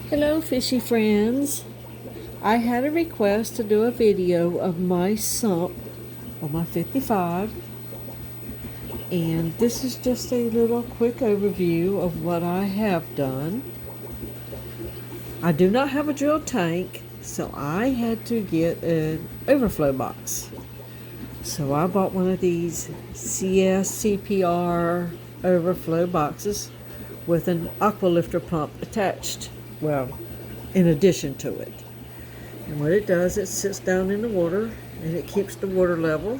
Hello fishy friends. I had a request to do a video of my sump on my 55, and this is just a little quick overview of what I have done. I do not have a drill tank, so I had to get an overflow box. So I bought one of these CPR Overflow boxes with an Aqua lifter pump attached, well, in addition to it. And what it does, it sits down in the water and it keeps the water level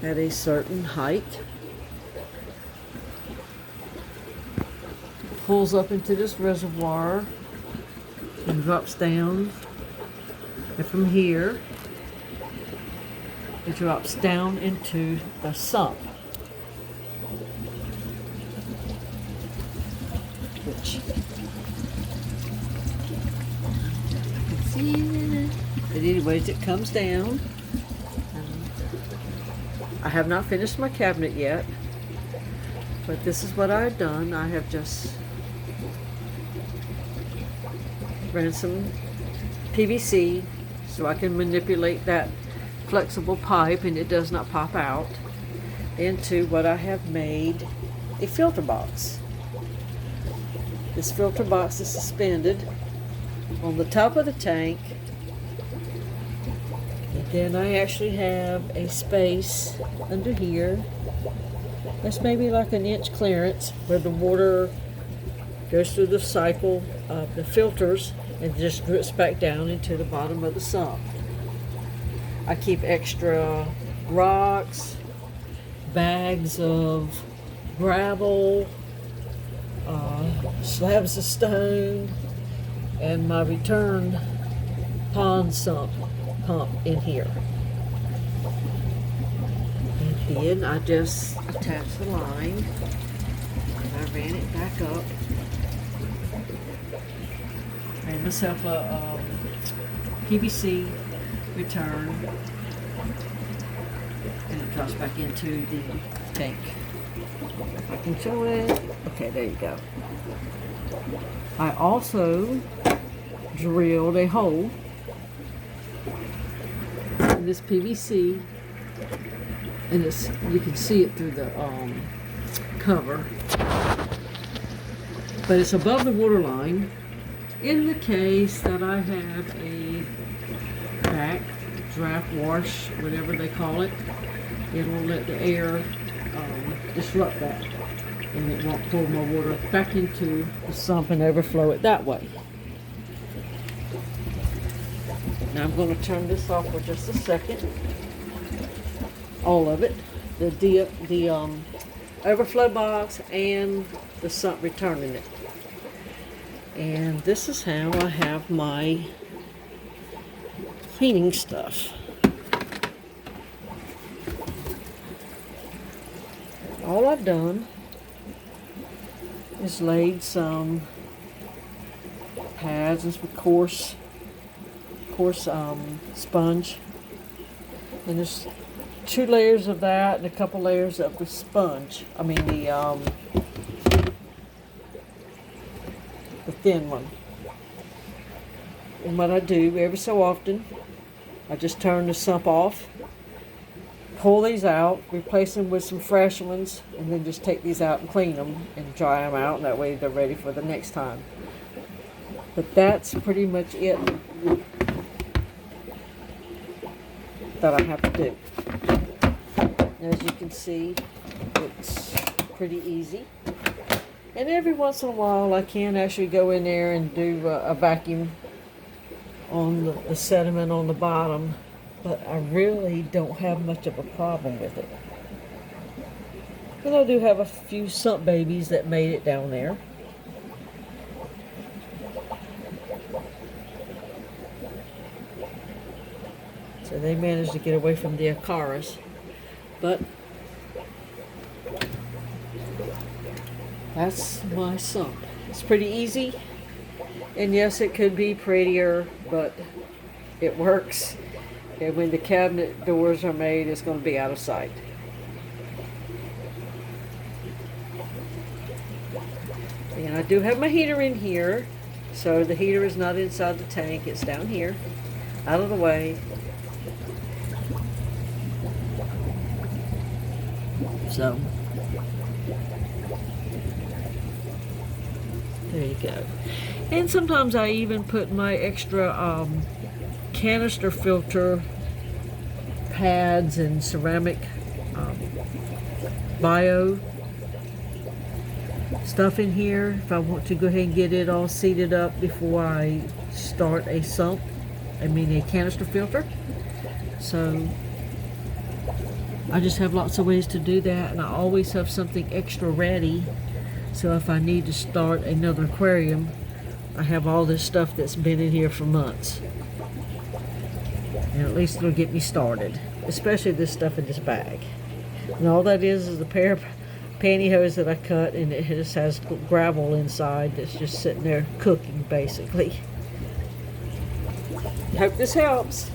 at a certain height. It pulls up into this reservoir and drops down, and from here it drops down into the sump, which but anyways, it comes down. I have not finished my cabinet yet, but this is what I've done. I have just ran some PVC so I can manipulate that flexible pipe and it does not pop out into what I have made a filter box. This filter box is suspended on the top of the tank, and then I actually have a space under here that's maybe like an inch clearance where the water goes through the cycle of the filters and just drips back down into the bottom of the sump. I keep extra rocks, bags of gravel, slabs of stone, and my return pond sump pump in here. And then I just attached the line and I ran it back up. Ran myself a PVC return, and it drops back into the tank. If I can show it. Okay, there you go. I also drilled a hole in this PVC, and you can see it through the cover, but it's above the water line in the case that I have a back draft wash, whatever they call it. It'll let the air disrupt that, and it won't pull my water back into the sump and overflow it that way. Now I'm going to turn this off for just a second. All of it, the overflow box and the sump returning it. And this is how I have my cleaning stuff. All I've done is laid some pads and some coarse sponge, and there's 2 layers of that and a couple layers of the sponge. I mean the thin one. And what I do every so often, I just turn the sump off, pull these out, replace them with some fresh ones, and then just take these out and clean them and dry them out, and that way they're ready for the next time. But that's pretty much it that I have to do. As you can see, it's pretty easy. And every once in a while I can actually go in there and do a vacuum on the sediment on the bottom, but I really don't have much of a problem with it. And I do have a few sump babies that made it down there. So they managed to get away from the Acaras. But that's my sump. It's pretty easy. And yes, it could be prettier, but it works. And when the cabinet doors are made, it's going to be out of sight. And I do have my heater in here. So the heater is not inside the tank, it's down here, out of the way. So, there you go. And sometimes I even put my extra canister filter pads and ceramic bio stuff in here if I want to go ahead and get it all seated up before I start a sump. I mean a canister filter. So I just have lots of ways to do that, and I always have something extra ready. So if I need to start another aquarium, I have all this stuff that's been in here for months. And at least it'll get me started. Especially this stuff in this bag. And all that is a pair of pantyhose that I cut, and it just has gravel inside that's just sitting there cooking, basically. Hope this helps.